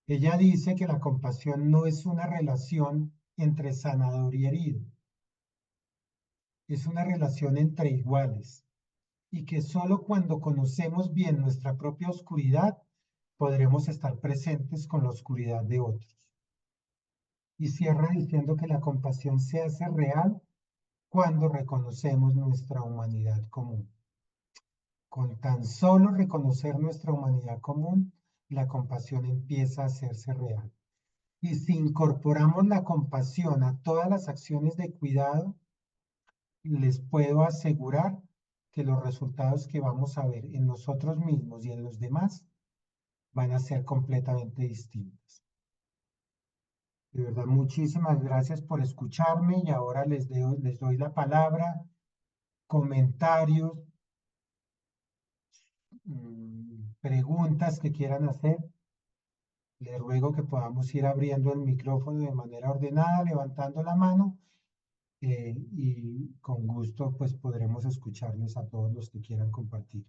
Ella dice que la compasión no es una relación entre sanador y herido, es una relación entre iguales, y que solo cuando conocemos bien nuestra propia oscuridad podremos estar presentes con la oscuridad de otros. Y cierra diciendo que la compasión se hace real cuando reconocemos nuestra humanidad común. Con tan solo reconocer nuestra humanidad común, la compasión empieza a hacerse real. Y si incorporamos la compasión a todas las acciones de cuidado, les puedo asegurar que los resultados que vamos a ver en nosotros mismos y en los demás van a ser completamente distintos. De verdad, muchísimas gracias por escucharme y ahora les doy la palabra, comentarios, preguntas que quieran hacer. Les ruego que podamos ir abriendo el micrófono de manera ordenada, levantando la mano y con gusto pues podremos escucharles a todos los que quieran compartir.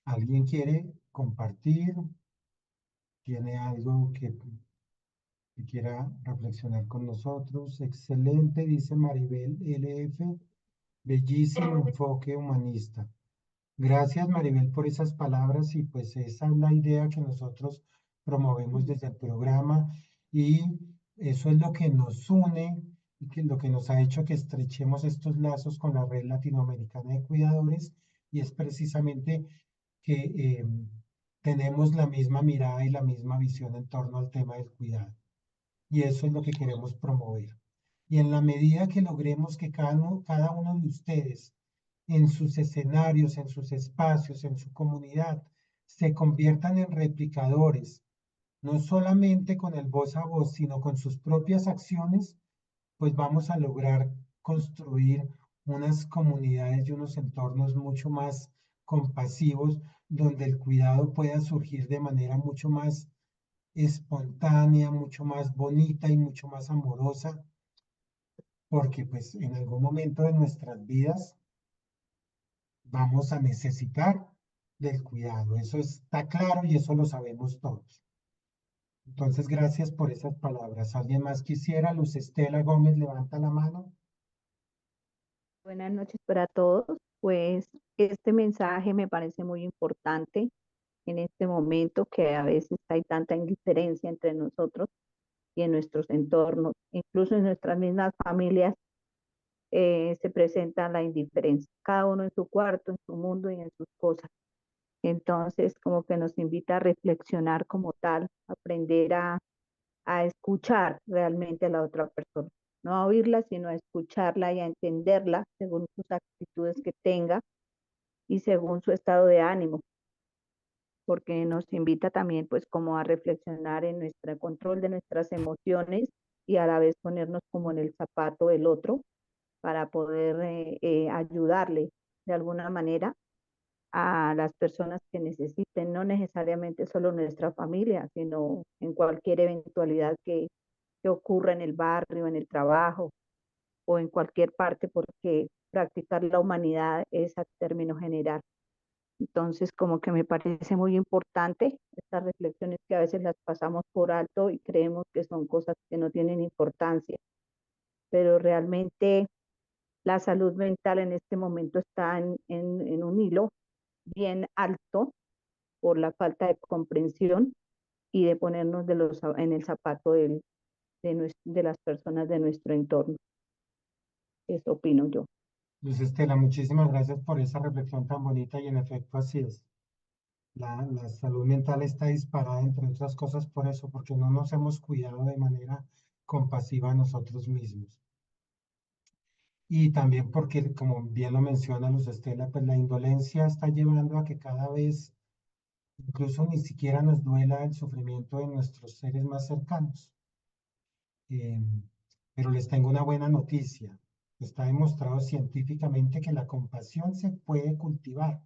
¿Alguien quiere compartir? ¿Tiene algo que quiera reflexionar con nosotros? Excelente, dice Maribel LF. Bellísimo enfoque humanista. Gracias, Maribel, por esas palabras y pues esa es la idea que nosotros promovemos desde el programa y eso es lo que nos une y que lo que nos ha hecho que estrechemos estos lazos con la Red Latinoamericana de Cuidadores y es precisamente que tenemos la misma mirada y la misma visión en torno al tema del cuidado y eso es lo que queremos promover. Y en la medida que logremos que cada uno de ustedes en sus escenarios, en sus espacios, en su comunidad, se conviertan en replicadores, no solamente con el voz a voz, sino con sus propias acciones, pues vamos a lograr construir unas comunidades y unos entornos mucho más compasivos, donde el cuidado pueda surgir de manera mucho más espontánea, mucho más bonita y mucho más amorosa, porque pues en algún momento de nuestras vidas vamos a necesitar del cuidado. Eso está claro y eso lo sabemos todos. Entonces, gracias por esas palabras. ¿Alguien más quisiera? Luz Estela Gómez, levanta la mano. Buenas noches para todos. Pues este mensaje me parece muy importante en este momento que a veces hay tanta indiferencia entre nosotros y en nuestros entornos, incluso en nuestras mismas familias se presenta la indiferencia, cada uno en su cuarto, en su mundo y en sus cosas. Entonces, como que nos invita a reflexionar como tal, aprender a escuchar realmente a la otra persona, no a oírla, sino a escucharla y a entenderla según sus actitudes que tenga y según su estado de ánimo, porque nos invita también pues como a reflexionar en nuestro control de nuestras emociones y a la vez ponernos como en el zapato del otro para poder ayudarle de alguna manera a las personas que necesiten, no necesariamente solo nuestra familia, sino en cualquier eventualidad que ocurra en el barrio, en el trabajo o en cualquier parte, porque practicar la humanidad es a término general. Entonces, como que me parece muy importante estas reflexiones que a veces las pasamos por alto y creemos que son cosas que no tienen importancia, pero realmente la salud mental en este momento está en un hilo bien alto por la falta de comprensión y de ponernos en el zapato de las personas de nuestro entorno. Eso opino yo. Luz Estela, muchísimas gracias por esa reflexión tan bonita y en efecto así es. La salud mental está disparada, entre otras cosas, por eso, porque no nos hemos cuidado de manera compasiva a nosotros mismos. Y también porque, como bien lo menciona Luz Estela, pues la indolencia está llevando a que cada vez incluso ni siquiera nos duela el sufrimiento de nuestros seres más cercanos. Pero les tengo una buena noticia. Está demostrado científicamente que la compasión se puede cultivar.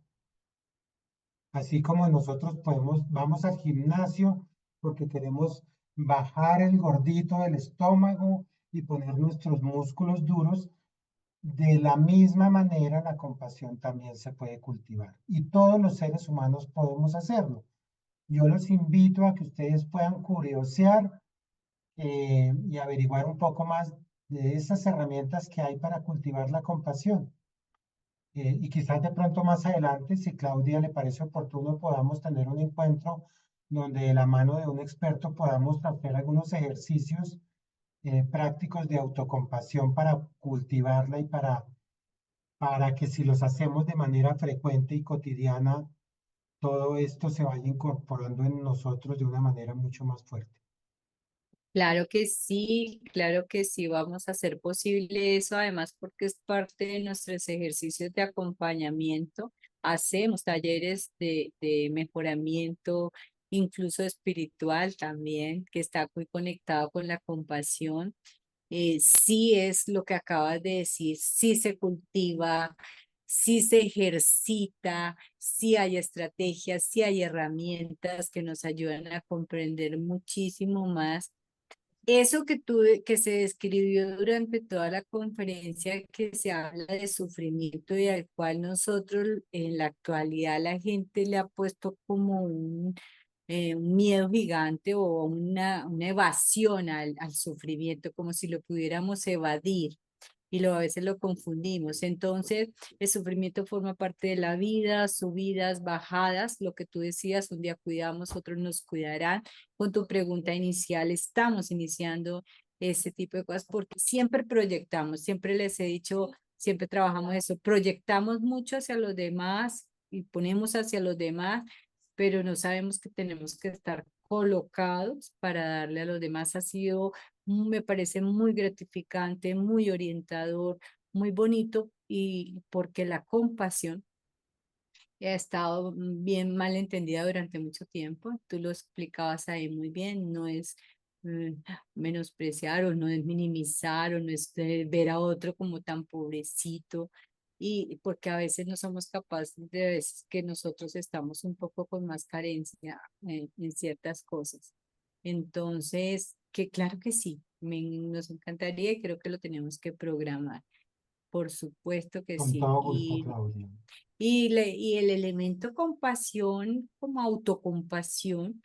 Así como nosotros vamos al gimnasio porque queremos bajar el gordito del estómago y poner nuestros músculos duros, de la misma manera la compasión también se puede cultivar. Y todos los seres humanos podemos hacerlo. Yo los invito a que ustedes puedan curiosear y averiguar un poco más de esas herramientas que hay para cultivar la compasión. Y quizás de pronto más adelante, si Claudia le parece oportuno, podamos tener un encuentro donde de la mano de un experto podamos hacer algunos ejercicios prácticos de autocompasión para cultivarla y para que si los hacemos de manera frecuente y cotidiana, todo esto se vaya incorporando en nosotros de una manera mucho más fuerte. Claro que sí, vamos a hacer posible eso, además porque es parte de nuestros ejercicios de acompañamiento. Hacemos talleres de mejoramiento, incluso espiritual también, que está muy conectado con la compasión. Sí es lo que acabas de decir, sí se cultiva, sí se ejercita, sí hay estrategias, sí hay herramientas que nos ayudan a comprender muchísimo más. Eso que se describió durante toda la conferencia, que se habla de sufrimiento y al cual nosotros en la actualidad la gente le ha puesto como un miedo gigante o una evasión al sufrimiento, como si lo pudiéramos evadir y a veces lo confundimos. Entonces, el sufrimiento forma parte de la vida, subidas, bajadas, lo que tú decías, un día cuidamos, otros nos cuidarán. Con tu pregunta inicial, estamos iniciando ese tipo de cosas porque siempre proyectamos, siempre les he dicho, siempre trabajamos eso, proyectamos mucho hacia los demás y ponemos hacia los demás, pero no sabemos que tenemos que estar colocados para darle a los demás. Ha sido, me parece muy gratificante, muy orientador, muy bonito, y porque la compasión ha estado bien mal entendida durante mucho tiempo. Tú lo explicabas ahí muy bien, no es menospreciar o no es minimizar o no es ver a otro como tan pobrecito, y porque a veces no somos capaces de veces que nosotros estamos un poco con más carencia en ciertas cosas. Entonces, que claro que sí, nos encantaría y creo que lo tenemos que programar. Por supuesto que Con sí. todo gusto, Claudia. Y el elemento compasión como autocompasión,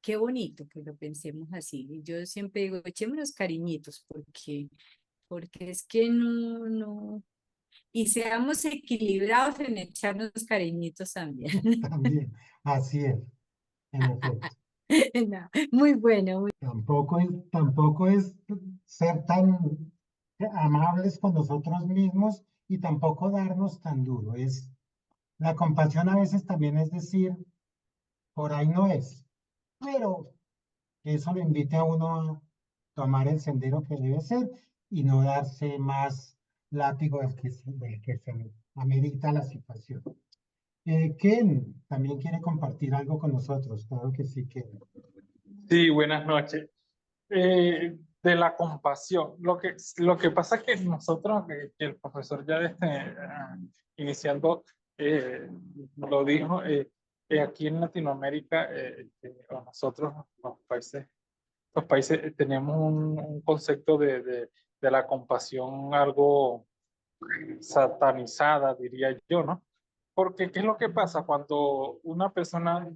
qué bonito que lo pensemos así. Y yo siempre digo, echémonos cariñitos porque es que no, y seamos equilibrados en echarnos cariñitos también. También, así es, en efecto. No, muy bueno, Tampoco es ser tan amables con nosotros mismos y tampoco darnos tan duro. La compasión a veces también es decir, por ahí no es, pero que eso lo invite a uno a tomar el sendero que debe ser y no darse más látigo del que se amerita la situación. Ken también quiere compartir algo con nosotros, claro que sí, Ken. Sí, buenas noches. De la compasión. Lo que pasa es que nosotros, que el profesor ya iniciando lo dijo, aquí en Latinoamérica, o nosotros, los países tenemos un concepto de la compasión algo satanizada, diría yo, ¿no? Porque, ¿qué es lo que pasa cuando una persona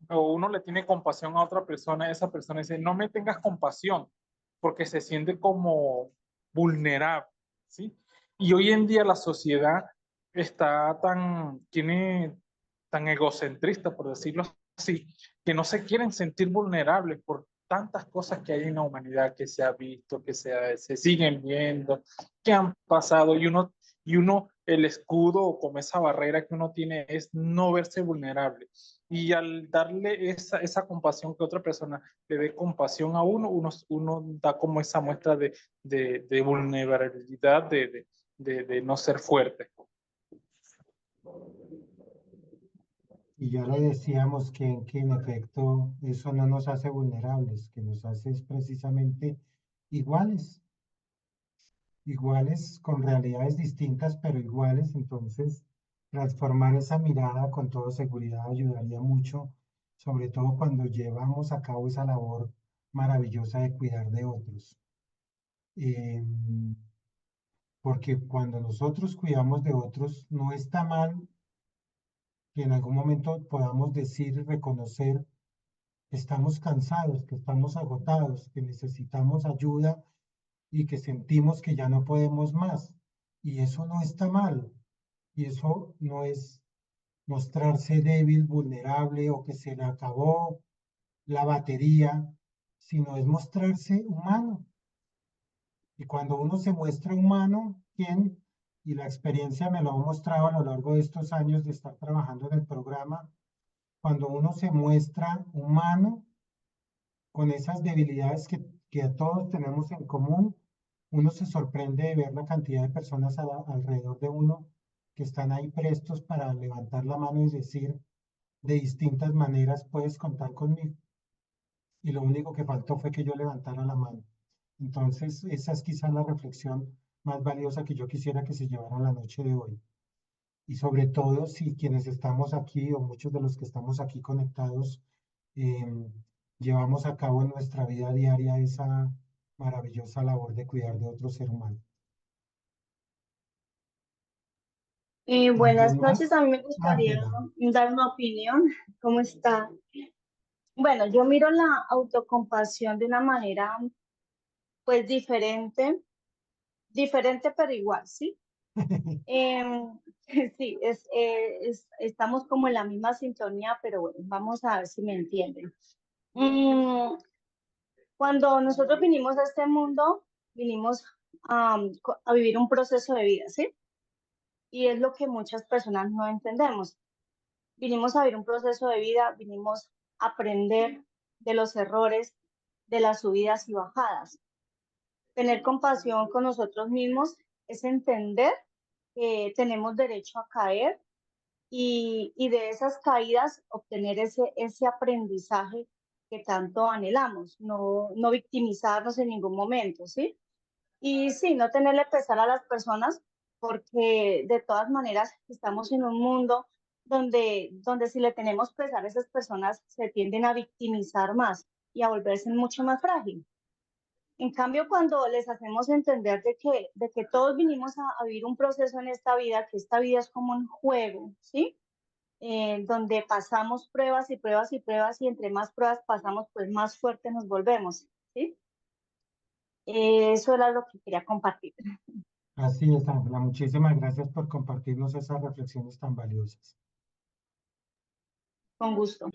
o uno le tiene compasión a otra persona? Esa persona dice, no me tengas compasión, porque se siente como vulnerable, ¿sí? Y hoy en día la sociedad tiene tan egocentrista, por decirlo así, que no se quieren sentir vulnerables por tantas cosas que hay en la humanidad, que se ha visto, se siguen viendo, que han pasado, y uno, el escudo o como esa barrera que uno tiene es no verse vulnerable. Y al darle esa compasión, que otra persona le dé compasión a uno da como esa muestra de vulnerabilidad, de no ser fuerte. Y ya le decíamos que en efecto eso no nos hace vulnerables, que nos hace es precisamente iguales, iguales con realidades distintas, pero iguales. Entonces, transformar esa mirada con toda seguridad ayudaría mucho, sobre todo cuando llevamos a cabo esa labor maravillosa de cuidar de otros. Porque cuando nosotros cuidamos de otros, no está mal que en algún momento podamos decir y reconocer que estamos cansados, que estamos agotados, que necesitamos ayuda y que sentimos que ya no podemos más. Y eso no está mal. Y eso no es mostrarse débil, vulnerable o que se le acabó la batería, sino es mostrarse humano. Y cuando uno se muestra humano, ¿quién? Y la experiencia me lo ha mostrado a lo largo de estos años de estar trabajando en el programa, cuando uno se muestra humano, con esas debilidades que todos tenemos en común, uno se sorprende de ver la cantidad de personas alrededor de uno que están ahí prestos para levantar la mano y decir, de distintas maneras puedes contar conmigo. Y lo único que faltó fue que yo levantara la mano. Entonces, esa es quizás la reflexión más valiosa que yo quisiera que se llevara la noche de hoy. y sobre todo si quienes estamos aquí o muchos de los que estamos aquí conectados llevamos a cabo en nuestra vida diaria esa maravillosa labor de cuidar de otro ser humano. Buenas ¿Alguien noches, más? a mí me gustaría Ángela. dar una opinión. ¿Cómo está? Bueno, yo miro la autocompasión de una manera pues diferente pero igual, ¿sí? Sí, estamos como en la misma sintonía, pero bueno, vamos a ver si me entienden. Cuando nosotros vinimos a este mundo, vinimos a vivir un proceso de vida, ¿sí? Y es lo que muchas personas no entendemos. Vinimos a vivir un proceso de vida, vinimos a aprender de los errores, de las subidas y bajadas. Tener compasión con nosotros mismos es entender que tenemos derecho a caer y de esas caídas obtener ese aprendizaje que tanto anhelamos, no victimizarnos en ningún momento, ¿sí? Y sí, no tenerle pesar a las personas porque de todas maneras estamos en un mundo donde si le tenemos pesar a esas personas se tienden a victimizar más y a volverse mucho más frágil. En cambio, cuando les hacemos entender de que todos vinimos a vivir un proceso en esta vida, que esta vida es como un juego, ¿sí? Donde pasamos pruebas y pruebas y pruebas y entre más pruebas pasamos, pues más fuerte nos volvemos, ¿sí? Eso era lo que quería compartir. Así es, Ángela. Muchísimas gracias por compartirnos esas reflexiones tan valiosas. Con gusto.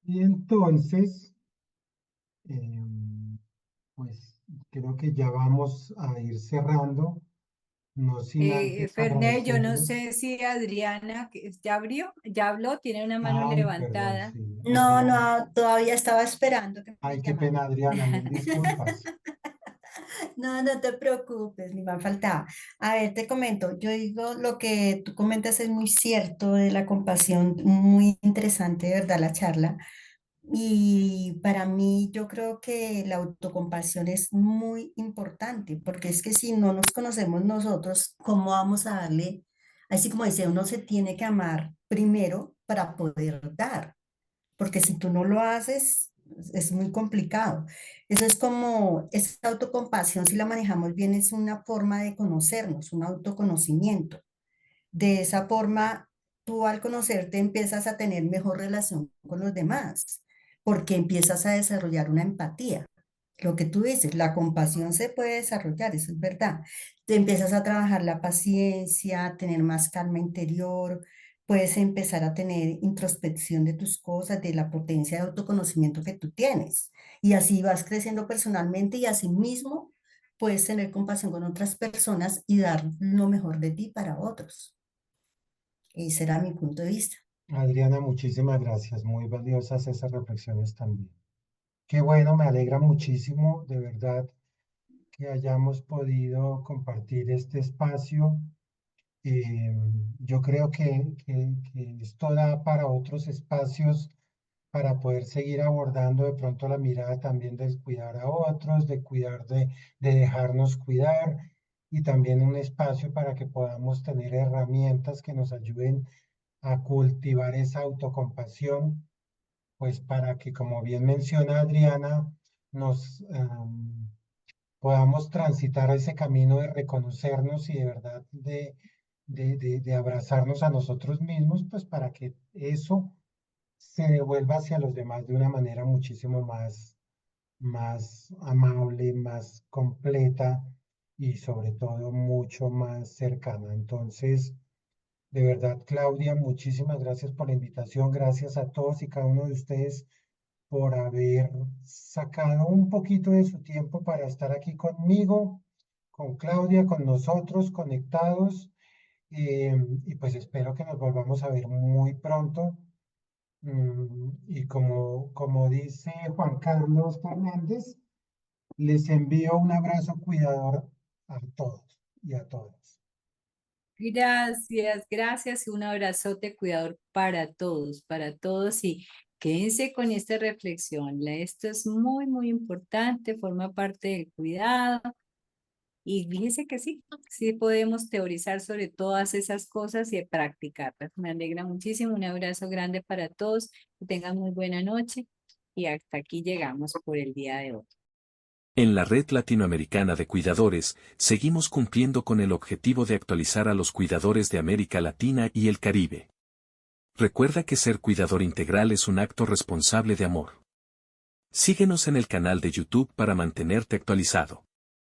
Y entonces, pues creo que ya vamos a ir cerrando, no sin antes Ferné, yo no agradecerles. sé si Adriana ya abrió, ya habló, tiene una mano Ay, perdón, levantada. sí. No, Adriana. no, todavía estaba esperando que me Ay, qué llamaran. pena, Adriana, mil disculpas. No, no te preocupes, ni más faltaba. A ver, te comento, yo digo, lo que tú comentas es muy cierto de la compasión, muy interesante, de verdad, la charla. Y para mí yo creo que la autocompasión es muy importante, porque es que si no nos conocemos nosotros, ¿cómo vamos a darle? Así como dice, uno se tiene que amar primero para poder dar, porque si tú no lo haces, es muy complicado. Eso es como, esa autocompasión, si la manejamos bien, es una forma de conocernos, un autoconocimiento. De esa forma, tú al conocerte empiezas a tener mejor relación con los demás, porque empiezas a desarrollar una empatía. Lo que tú dices, la compasión se puede desarrollar, eso es verdad. Te empiezas a trabajar la paciencia, a tener más calma interior, puedes empezar a tener introspección de tus cosas, de la potencia de autoconocimiento que tú tienes. Y así vas creciendo personalmente y así mismo puedes tener compasión con otras personas y dar lo mejor de ti para otros. Ese era mi punto de vista. Adriana, muchísimas gracias. Muy valiosas esas reflexiones también. Qué bueno, me alegra muchísimo, de verdad, que hayamos podido compartir este espacio. Yo creo que esto da para otros espacios para poder seguir abordando de pronto la mirada también del cuidar a otros, de cuidar de dejarnos cuidar y también un espacio para que podamos tener herramientas que nos ayuden a cultivar esa autocompasión, pues para que, como bien menciona Adriana, nos podamos transitar ese camino de reconocernos y de verdad de abrazarnos a nosotros mismos, pues para que eso se devuelva hacia los demás de una manera muchísimo más amable, más completa y sobre todo mucho más cercana. Entonces, de verdad, Claudia, muchísimas gracias por la invitación. Gracias a todos y cada uno de ustedes por haber sacado un poquito de su tiempo para estar aquí conmigo, con Claudia, con nosotros, conectados. Y pues espero que nos volvamos a ver muy pronto. Y como dice Juan Carlos Fernández, les envío un abrazo cuidador a todos y a todas. Gracias, gracias y un abrazote cuidador para todos y quédense con esta reflexión. Esto es muy, muy importante, forma parte del cuidado Y fíjese que sí, sí podemos teorizar sobre todas esas cosas y practicarlas. Me alegra muchísimo, un abrazo grande para todos, que tengan muy buena noche y hasta aquí llegamos por el día de hoy. En la Red Latinoamericana de Cuidadores, seguimos cumpliendo con el objetivo de actualizar a los cuidadores de América Latina y el Caribe. Recuerda que ser cuidador integral es un acto responsable de amor. Síguenos en el canal de YouTube para mantenerte actualizado.